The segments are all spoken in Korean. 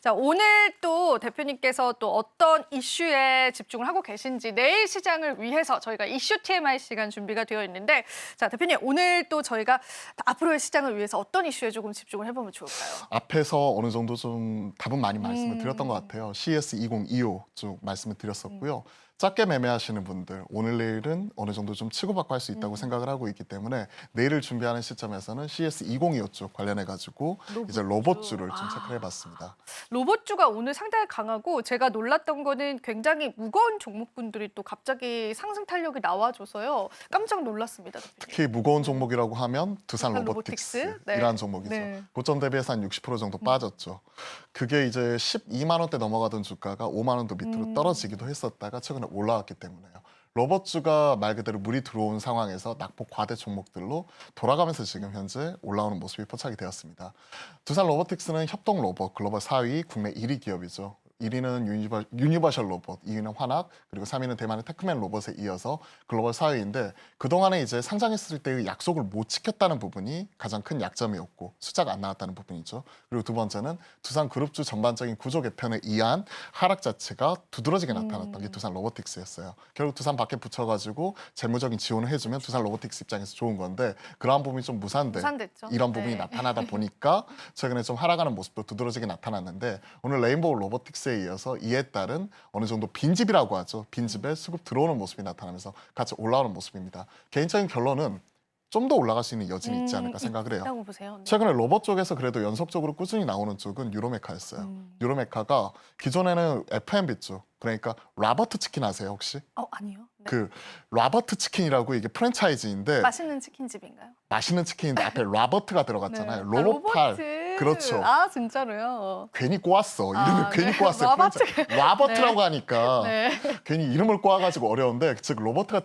자, 오늘 또 대표님께서 또 어떤 이슈에 집중을 하고 계신지 내일 시장을 위해서 저희가 이슈 TMI 시간 준비가 되어 있는데, 자, 대표님 오늘 또 저희가 앞으로의 시장을 위해서 어떤 이슈에 조금 집중을 해보면 좋을까요? 앞에서 어느 정도 좀 답은 많이 말씀을 드렸던 것 같아요. CS 2025 쭉 말씀을 드렸었고요. 작게 매매하시는 분들 오늘 내일은 어느 정도 좀 치고받고 할 수 있다고 생각을 하고 있기 때문에 내일을 준비하는 시점에서는 CS 2025 쪽 관련해 가지고 이제 로봇주를 좀 체크를 해봤습니다. 로봇주가 오늘 상당히 강하고, 제가 놀랐던 거는 굉장히 무거운 종목군들이 또 갑자기 상승 탄력이 나와줘서요. 깜짝 놀랐습니다, 대표님. 특히 무거운 종목이라고 하면 두산 두산 로보틱스 로보틱스? 네. 이러한 종목이죠. 네. 고점 대비해서 한 60% 정도 빠졌죠. 그게 이제 12만 원대 넘어가던 주가가 5만 원도 밑으로 떨어지기도 했었다가 최근에 올라왔기 때문에요. 로봇주가 말 그대로 물이 들어온 상황에서 낙폭 과대 종목들로 돌아가면서 지금 현재 올라오는 모습이 포착이 되었습니다. 두산 로보틱스는 협동 로봇 글로벌 4위, 국내 1위 기업이죠. 1위는 유니버셜 로봇, 2위는 환학, 그리고 3위는 대만의 테크맨 로봇에 이어서 글로벌 4위인데 그동안에 이제 상장했을 때의 약속을 못 지켰다는 부분이 가장 큰 약점이었고 숫자가 안 나왔다는 부분이죠. 그리고 두 번째는 두산 그룹주 전반적인 구조 개편에 의한 하락 자체가 두드러지게 나타났던 게 두산 로보틱스였어요. 결국 두산 밖에 붙여가지고 재무적인 지원을 해주면 두산 로보틱스 입장에서 좋은 건데 그러한 부분이 좀 무산됐죠. 이런 부분이 네. 나타나다 보니까 최근에 좀 하락하는 모습도 두드러지게 나타났는데 오늘 레인보우 로보틱스에 이어서 이에 따른 어느 정도 빈집이라고 하죠. 빈집에 수급 들어오는 모습이 나타나면서 같이 올라오는 모습입니다. 개인적인 결론은 좀 더 올라갈 수 있는 여진이 있지 않을까 생각을 해요. 있다고 보세요. 네. 최근에 로봇 쪽에서 그래도 연속적으로 꾸준히 나오는 쪽은 유로메카였어요. 유로메카가 기존에는 F&B 쪽, 그러니까 라버트 치킨 아세요 혹시? 아니요. 네. 그 라버트 치킨이라고 이게 프랜차이즈인데 맛있는 치킨집인가요? 맛있는 치킨인데 앞에 라버트가 들어갔잖아요. 네. 로봇팔. 로보트. 그렇죠. 아, 진짜로요? 괜히 꼬았어. 이름을 괜히 네. 꼬았어요. 라버트라고 네. 하니까 네. 괜히 이름을 꼬아가지고 어려운데 즉 로버트가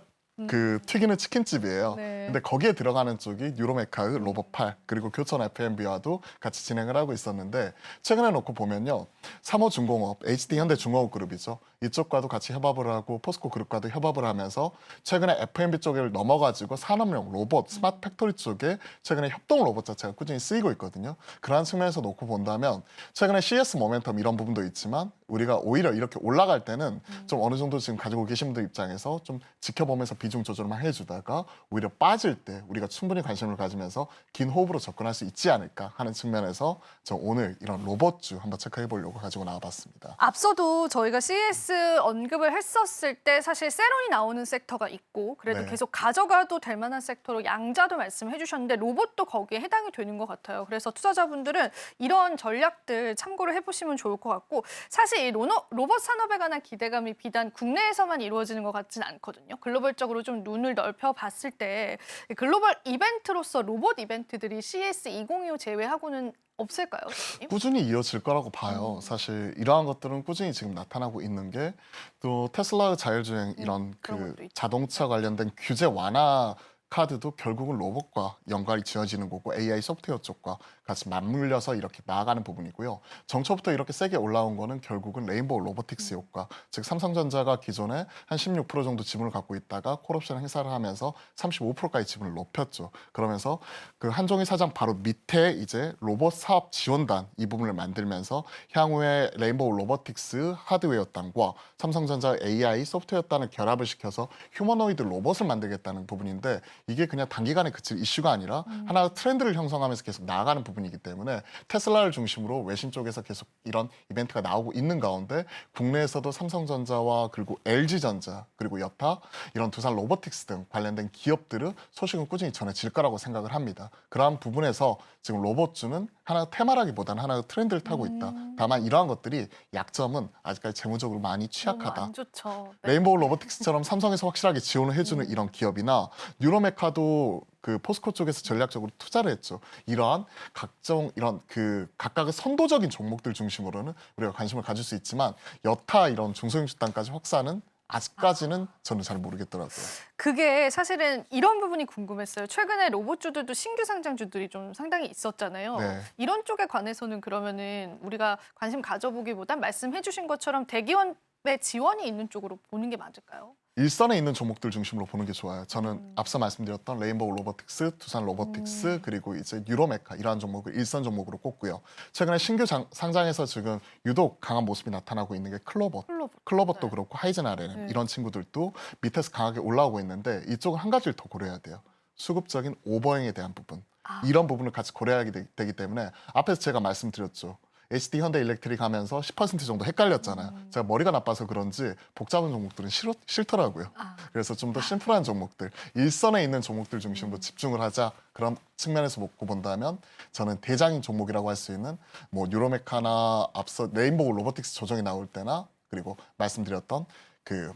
그 튀기는 치킨집이에요. 네. 근데 거기에 들어가는 쪽이 유로메카의 로봇팔 그리고 교촌 F&B와도 같이 진행을 하고 있었는데 최근에 놓고 보면요. 3호중공업, HD현대중공업 그룹이죠. 이쪽과도 같이 협업을 하고 포스코 그룹과도 협업을 하면서 최근에 F&B 쪽을 넘어가지고 산업용 로봇, 스마트 팩토리 쪽에 최근에 협동 로봇 자체가 꾸준히 쓰이고 있거든요. 그러한 측면에서 놓고 본다면 최근에 CS 모멘텀 이런 부분도 있지만 우리가 오히려 이렇게 올라갈 때는 좀 어느 정도 지금 가지고 계신 분들 입장에서 좀 지켜보면서 비중 조절만 해주다가 오히려 빠질 때 우리가 충분히 관심을 가지면서 긴 호흡으로 접근할 수 있지 않을까 하는 측면에서 저 오늘 이런 로봇주 한번 체크해 보려고 가지고 나와봤습니다. 앞서도 저희가 CS 언급을 했었을 때 사실 세론이 나오는 섹터가 있고 그래도 네. 계속 가져가도 될 만한 섹터로 양자도 말씀해 주셨는데 로봇도 거기에 해당이 되는 것 같아요. 그래서 투자자분들은 이런 전략들 참고를 해보시면 좋을 것 같고, 사실 이 로봇 산업에 관한 기대감이 비단 국내에서만 이루어지는 것 같지는 않거든요. 글로벌적으로 좀 눈을 넓혀봤을 때 글로벌 이벤트로서 로봇 이벤트들이 CS 2025 제외하고는 없을까요, 대표님? 꾸준히 이어질 거라고 봐요. 사실 이러한 것들은 꾸준히 지금 나타나고 있는 게 또 테슬라의 자율주행 이런 그런 그 것도 있죠. 자동차 관련된 규제 완화 카드도 결국은 로봇과 연관이 지어지는 거고 AI 소프트웨어 쪽과 같이 맞물려서 이렇게 나아가는 부분이고요. 정초부터 이렇게 세게 올라온 거는 결국은 레인보우 로보틱스 효과, 즉 삼성전자가 기존에 한 16% 정도 지분을 갖고 있다가 콜옵션 행사를 하면서 35%까지 지분을 높였죠. 그러면서 그 한종희 사장 바로 밑에 이제 로봇 사업 지원단 이 부분을 만들면서 향후에 레인보우 로보틱스 하드웨어 단과 삼성전자 AI 소프트웨어 단을 결합을 시켜서 휴머노이드 로봇을 만들겠다는 부분인데 이게 그냥 단기간에 그칠 이슈가 아니라 하나의 트렌드를 형성하면서 계속 나아가는 부분이기 때문에 테슬라를 중심으로 외신 쪽에서 계속 이런 이벤트가 나오고 있는 가운데 국내에서도 삼성전자와 그리고 LG전자 그리고 여타 이런 두산 로보틱스 등 관련된 기업들의 소식은 꾸준히 전해질 거라고 생각을 합니다. 그러한 부분에서 지금 로봇주는 하나의 테마라기보다는 하나의 트렌드를 타고 있다. 다만 이러한 것들이 약점은 아직까지 재무적으로 많이 너무 취약하다. 안 좋죠. 네. 레인보우 로보틱스처럼 삼성에서 확실하게 지원을 해주는 이런 기업이나 유로메카도 그 포스코 쪽에서 전략적으로 투자를 했죠. 이러한 각종 이런 그 각각의 선도적인 종목들 중심으로는 우리가 관심을 가질 수 있지만 여타 이런 중소형 주단까지 확산은 아직까지는 저는 잘 모르겠더라고요. 그게 사실은 이런 부분이 궁금했어요. 최근에 로봇주들도 신규 상장주들이 좀 상당히 있었잖아요. 네. 이런 쪽에 관해서는 그러면은 우리가 관심 가져보기보단 말씀해 주신 것처럼 대기업의 지원이 있는 쪽으로 보는 게 맞을까요? 일선에 있는 종목들 중심으로 보는 게 좋아요. 저는 앞서 말씀드렸던 레인보우 로보틱스, 두산 로보틱스, 그리고 이제 유로메카 이러한 종목을 일선 종목으로 꼽고요. 최근에 신규 상장에서 지금 유독 강한 모습이 나타나고 있는 게 클로봇. 클로봇도 네. 그렇고 하이젠 RM 네. 이런 친구들도 밑에서 강하게 올라오고 있는데 이쪽은 한 가지를 더 고려해야 돼요. 수급적인 오버행에 대한 부분. 아. 이런 부분을 같이 고려하게 되기 때문에 앞에서 제가 말씀드렸죠. HD 현대 일렉트릭 하면서 10% 정도 헷갈렸잖아요. 제가 머리가 나빠서 그런지 복잡한 종목들은 싫더라고요. 그래서 좀 더 심플한 종목들, 일선에 있는 종목들 중심으로 집중을 하자. 그런 측면에서 보고 본다면 저는 대장인 종목이라고 할 수 있는 뭐 유로메카나 앞서 레인보우 로보틱스 조정이 나올 때나 그리고 말씀드렸던 그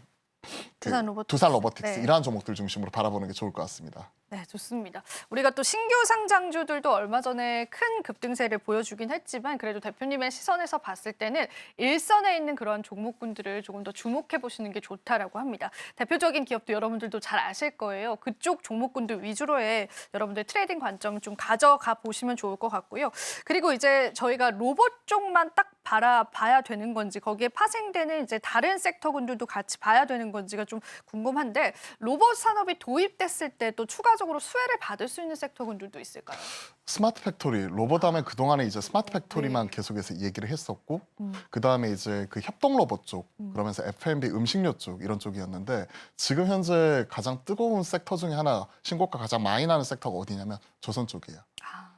두산 로보틱스 네. 이러한 종목들 중심으로 바라보는 게 좋을 것 같습니다. 네, 좋습니다. 우리가 또 신규 상장주들도 얼마 전에 큰 급등세를 보여주긴 했지만 그래도 대표님의 시선에서 봤을 때는 일선에 있는 그런 종목군들을 조금 더 주목해 보시는 게 좋다라고 합니다. 대표적인 기업도 여러분들도 잘 아실 거예요. 그쪽 종목군들 위주로의 여러분들 트레이딩 관점 좀 가져가 보시면 좋을 것 같고요. 그리고 이제 저희가 로봇 쪽만 딱 봐야 되는 건지 거기에 파생되는 이제 다른 섹터군들도 같이 봐야 되는 건지가 좀 궁금한데 로봇 산업이 도입됐을 때 또 추가적으로 수혜를 받을 수 있는 섹터군들도 있을까요? 스마트 팩토리 로봇 하면 그동안에 이제 스마트 팩토리만 계속해서 얘기를 했었고 그다음에 이제 그 협동 로봇 쪽 그러면서 F&B 음식료 쪽 이런 쪽이었는데 지금 현재 가장 뜨거운 섹터 중에 하나 신고가 가장 많이 나는 섹터가 어디냐면 조선 쪽이에요.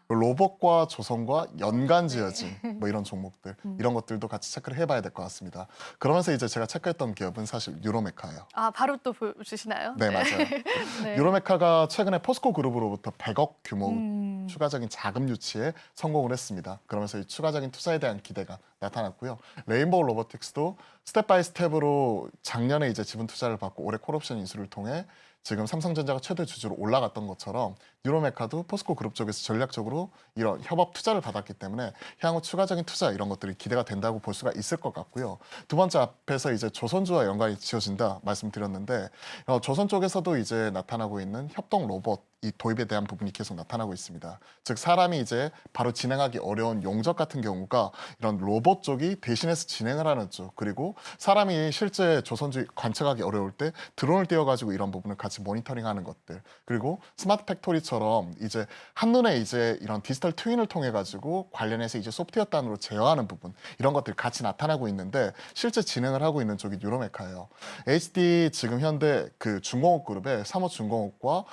로봇과 조선과 연관 지어진 뭐 이런 종목들 이런 것들도 같이 체크를 해봐야 될 것 같습니다. 그러면서 이제 제가 체크했던 기업은 사실 유로메카예요. 아, 바로 또 보여주시나요? 네, 맞아요. 네. 유로메카가 최근에 포스코 그룹으로부터 100억 규모 추가적인 자금 유치에 성공을 했습니다. 그러면서 이 추가적인 투자에 대한 기대가 나타났고요. 레인보우 로보틱스도 스텝 바이 스텝으로 작년에 이제 지분 투자를 받고 올해 콜옵션 인수를 통해 지금 삼성전자가 최대 주주로 올라갔던 것처럼 유로메카도 포스코 그룹 쪽에서 전략적으로 이런 협업 투자를 받았기 때문에 향후 추가적인 투자 이런 것들이 기대가 된다고 볼 수가 있을 것 같고요. 두 번째 앞에서 이제 조선주와 연관이 지어진다 말씀드렸는데 조선 쪽에서도 이제 나타나고 있는 협동 로봇 이 도입에 대한 부분이 계속 나타나고 있습니다. 즉 사람이 이제 바로 진행하기 어려운 용접 같은 경우가 이런 로봇 쪽이 대신해서 진행을 하는 쪽 그리고 사람이 실제 조선주 관측하기 어려울 때 드론을 띄워가지고 이런 부분을 같이 모니터링하는 것들 그리고 스마트 팩토리처럼 이제 한눈에 이제 이런 디지털 트윈을 통해 가지고 관련해서 이제 소프트웨어 단으로 제어하는 부분 이런 것들 같이 나타나고 있는데 실제 진행을 하고 있는 쪽이 유로메카예요. HD 지금 현대 그 중공업 그룹의 삼호중공업과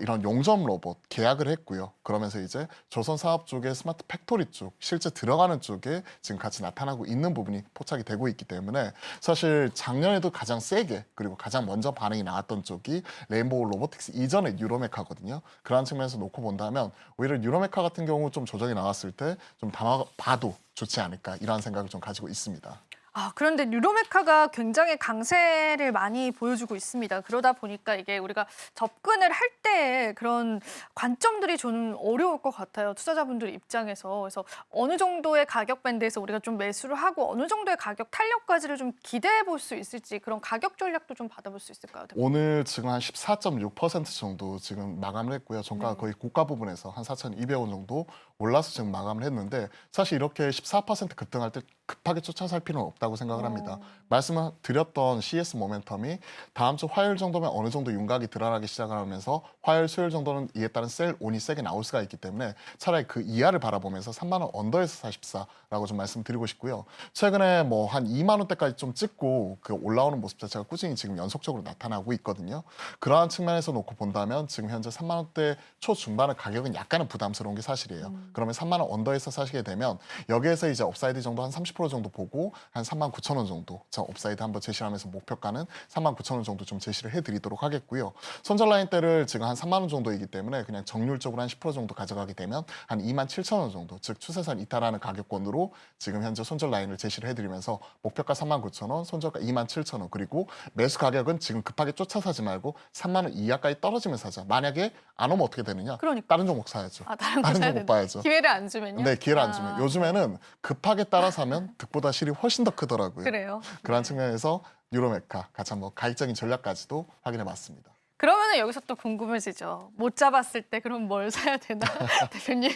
이런 용접 로봇 계약을 했고요. 그러면서 이제 조선 사업 쪽의 스마트 팩토리 쪽 실제 들어가는 쪽에 지금 같이 나타나고 있는 부분이 포착이 되고 있기 때문에 사실 작년에도 가장 세게 그리고 가장 먼저 반응이 나왔던 쪽이 레인보우 로보틱스 이전의 유로메카거든요. 그런 측면에서 놓고 본다면 오히려 유로메카 같은 경우 좀 조정이 나왔을 때 좀 담아봐도 좋지 않을까 이런 생각을 좀 가지고 있습니다. 아, 그런데 유로메카가 굉장히 강세를 많이 보여주고 있습니다. 그러다 보니까 이게 우리가 접근을 할 때 그런 관점들이 좀 어려울 것 같아요. 투자자분들 입장에서. 그래서 어느 정도의 가격 밴드에서 우리가 좀 매수를 하고 어느 정도의 가격 탄력까지를 좀 기대해 볼 수 있을지 그런 가격 전략도 좀 받아볼 수 있을까요? 대표님? 오늘 지금 한 14.6% 정도 지금 마감을 했고요. 종가가 거의 고가 부분에서 한 4,200원 정도 올라서 지금 마감을 했는데 사실 이렇게 14% 급등할 때 급하게 쫓아 살 필요는 없다고 생각을 합니다. 말씀을 드렸던 CS 모멘텀이 다음 주 화요일 정도면 어느 정도 윤곽이 드러나기 시작을 하면서 화요일, 수요일 정도는 이에 따른 셀 온이 세게 나올 수가 있기 때문에 차라리 그 이하를 바라보면서 3만 원 언더에서 사십사라고 좀 말씀드리고 싶고요. 최근에 뭐 한 2만 원대까지 좀 찍고 그 올라오는 모습 자체가 꾸준히 지금 연속적으로 나타나고 있거든요. 그러한 측면에서 놓고 본다면 지금 현재 3만 원대 초중반의 가격은 약간은 부담스러운 게 사실이에요. 그러면 3만 원 언더에서 사시게 되면 여기에서 이제 업사이드 정도 한 30% 정도 보고 한 3만 9천 원 정도 자 업사이드 한번 제시하면서 목표가는 3만 9천 원 정도 좀 제시를 해드리도록 하겠고요. 손절 라인대를 지금 한 3만 원 정도이기 때문에 그냥 정률적으로 한 10% 정도 가져가게 되면 한 2만 7천 원 정도 즉 추세선 이탈하는 가격권으로 지금 현재 손절 라인을 제시를 해드리면서 목표가 3만 9천 원, 손절가 2만 7천 원 그리고 매수 가격은 지금 급하게 쫓아 사지 말고 3만 원 이하까지 떨어지면 사자. 만약에 안 오면 어떻게 되느냐? 그러니까. 다른 종목 사야죠. 아, 다른 거 사야 종목 되나? 봐야죠. 기회를 안 주면요? 네, 기회를 안 주면. 아, 요즘에는 급하게 따라 사면 득보다 실이 훨씬 더 크더라고요. 그래요. 그런 네. 측면에서 유로메카 같이 한번 가격적인 전략까지도 확인해 봤습니다. 그러면 여기서 또 궁금해지죠. 못 잡았을 때 그럼 뭘 사야 되나, 대표님?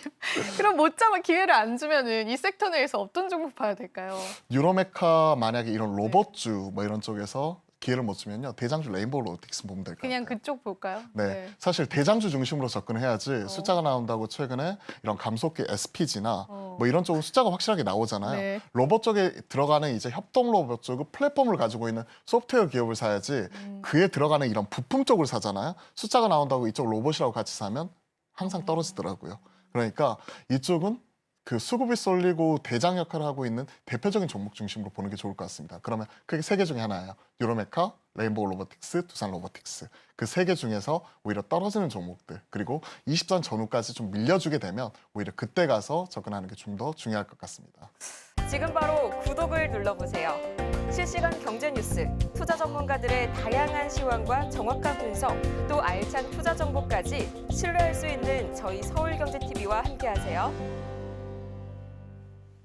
그럼 못 잡아 기회를 안 주면은 이 섹터 내에서 어떤 종목 봐야 될까요? 유로메카 만약에 이런 로봇주 뭐 이런 쪽에서 기회를 못 주면요. 대장주 레인보우 로보틱스 보면 될 것 같아요. 그냥 그쪽 볼까요? 네, 사실 대장주 중심으로 접근해야지 숫자가 나온다고 최근에 이런 감속기 SPG나 뭐 이런 쪽은 숫자가 확실하게 나오잖아요. 네. 로봇 쪽에 들어가는 이제 협동 로봇 쪽은 플랫폼을 가지고 있는 소프트웨어 기업을 사야지 그에 들어가는 이런 부품 쪽을 사잖아요. 숫자가 나온다고 이쪽 로봇이라고 같이 사면 항상 떨어지더라고요. 그러니까 이쪽은 그 수급이 쏠리고 대장 역할을 하고 있는 대표적인 종목 중심으로 보는 게 좋을 것 같습니다. 그러면 크게 세 개 중에 하나예요. 유로메카, 레인보우 로보틱스, 두산 로보틱스. 그 세 개 중에서 오히려 떨어지는 종목들 그리고 20선 전후까지 좀 밀려주게 되면 오히려 그때 가서 접근하는 게 좀 더 중요할 것 같습니다. 지금 바로 구독을 눌러보세요. 실시간 경제 뉴스, 투자 전문가들의 다양한 시황과 정확한 분석, 또 알찬 투자 정보까지 신뢰할 수 있는 저희 서울경제TV와 함께하세요.